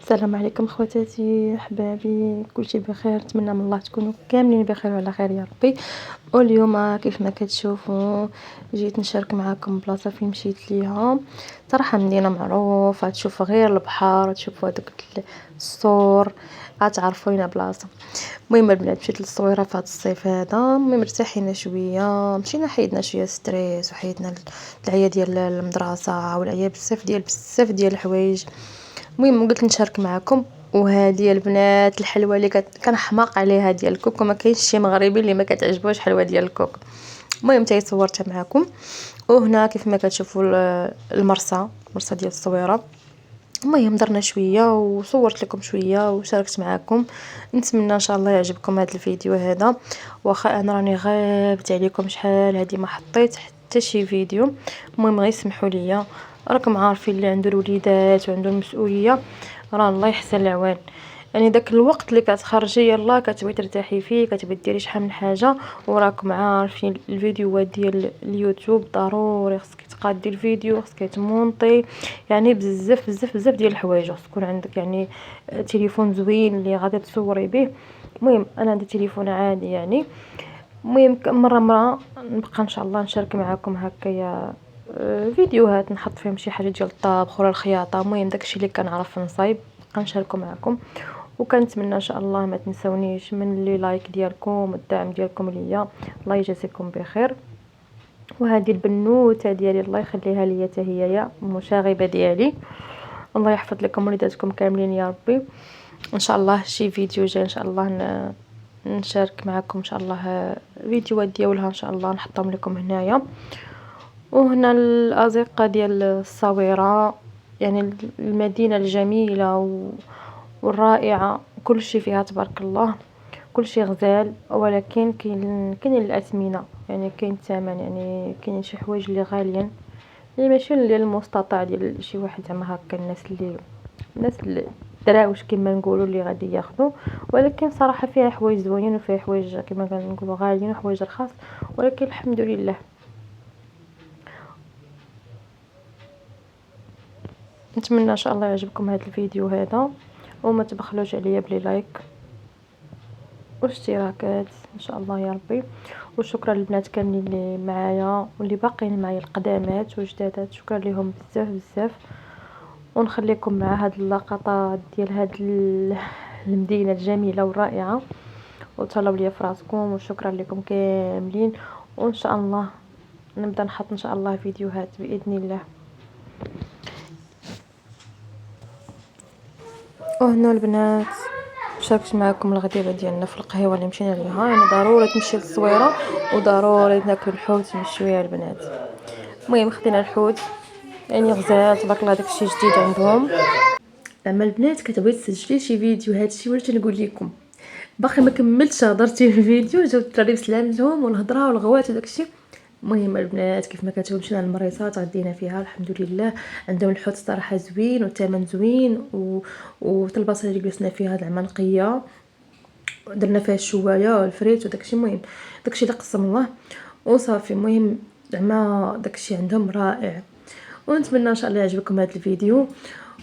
السلام عليكم خواتاتي احبابي، كلشي بخير. نتمنى من الله تكونوا كاملين بخير وعلى خير يا ربي. واليوم كيف ما كتشوفوا جيت نشارك معكم بلاصه فين مشيت ليها. صراحه مدينه معروفه، تشوف غير البحر، تشوفوا هذوك الصور، غتعرفوا وين بلاصه. المهم البنات مشيت للصويره في هذا الصيف هذا. المهم ارتاحينا شويه، مشينا حيدنا شويه ستريس وحيدنا العيا ديال المدرسه والعيا بزاف ديال الحوايج. المهم قلت نشارك معكم. وهذه البنات الحلوه اللي كنحماق عليها ديال الكوك، وما كاينش شي مغربي اللي ما كتعجبوش حلوه ديال الكوك. المهم تاي صورتها معكم. وهنا كيف ما كتشوفوا المرسى ديال الصويره. المهم درنا شويه وصورت لكم شويه وشاركت معكم. نتمنى ان شاء الله يعجبكم هذا الفيديو هذا. واخا انا راني غابت عليكم شحال هذه ما حطيت حتى شي فيديو. المهم غير سمحوا لي، راكم عارفين اللي عنده الوليدات وعنده المسؤوليه راه الله يحسن العوان. يعني داك الوقت اللي كتخرجي يلا كتبغي ترتاحي فيه، كتبغي ديري شحال من حاجه، وراكم عارفين الفيديوهات ديال اليوتيوب ضروري خصك تقادي الفيديو، خصك تمونطي، يعني بزاف بزاف بزاف ديال الحوايج. خص يكون عندك يعني تليفون زوين اللي غادي تصوري به. المهم انا عندي تليفون عادي يعني. المهم مره نبقى ان شاء الله نشارك معكم هكايا فيديوهات نحط فيهم شي حاجه ديال الطبخ ولا الخياطه. المهم داكشي اللي كنعرف نصايب غنشاركو معكم. وكنتمنى ان شاء الله ما تنسونيش من لي لايك ديالكم والدعم ديالكم ليا. الله يجازيكم بخير. وهذه البنوته ديالي الله يخليها ليا حتى هي المشاغبه ديالي. الله يحفظ لكم وليداتكم كاملين يا ربي. ان شاء الله شي فيديو جاي ان شاء الله نشارك معكم ان شاء الله فيديوهات ديالها ان شاء الله نحطهم لكم هنايا. وهنا الازقه ديال الصويره، يعني المدينه الجميله والرائعه، كل شيء فيها تبارك الله، كل شيء غزال. ولكن كاين الاثمنه، يعني كاين الثمن، يعني كاين شي حوايج اللي غاليين اللي ماشي ديال المستطاع ديال شي واحد زعما هكا الناس اللي دراوش كما نقولوا اللي غادي ياخذوا. ولكن صراحه فيها حوايج زوينين وفيها حوايج كما كنقولوا غاليين وحوايج رخاص، ولكن الحمد لله. نتمنى ان شاء الله يعجبكم هذا الفيديو هذا، وما تبخلوش عليا بلي لايك واشتراكات ان شاء الله يا ربي. وشكرا للبنات كاملين اللي معايا واللي باقيين معايا، القدامات وجدادات، شكرا لهم بزاف بزاف. ونخليكم مع هاد اللقطات ديال هاد المدينه الجميله والرائعه، وتهلاو ليا فراسكم. وشكرا لكم كاملين. وان شاء الله نبدا نحط ان شاء الله فيديوهات باذن الله. وهنا البنات شاركت معكم الغديره ديالنا في القهوه اللي مشينا ليها. يعني ضروري تمشي للصويره وضروري ناكل الحوت مشويه البنات. المهم خدينا الحوت يعني غزال تبارك الله، داكشي جديد عندهم. اما البنات كتبغي تسجلي شي فيديو هادشي ولا تنقول لكم باقي ما كملتش هضرتي في الفيديو، جاو الدراري سلامتهم والهضره والغوات وداكشي. المهم البنات كيف ما كتشوفوا مشينا للمريصات غدينا فيها الحمد لله. عندهم الحوت صراحه زوين والثمن زوين وحتى البلاصه اللي جلسنا فيها زعما نقيه، درنا فيها الشوايه والفريت وداكشي. المهم داكشي اللي قسم الله وصافي. المهم زعما داكشي عندهم رائع. ونتمنى ان شاء الله يعجبكم هذا الفيديو،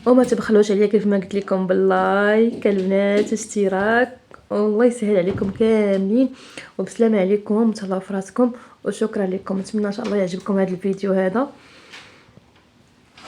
وما تبخلوش عليا كيف ما قلت لكم باللايك البنات اشتراك. والله يسهل عليكم كاملين، وبسلامه عليكم، تهلاو فراسكم، وشكرا لكم. نتمنى ان شاء الله يعجبكم هذا الفيديو هذا.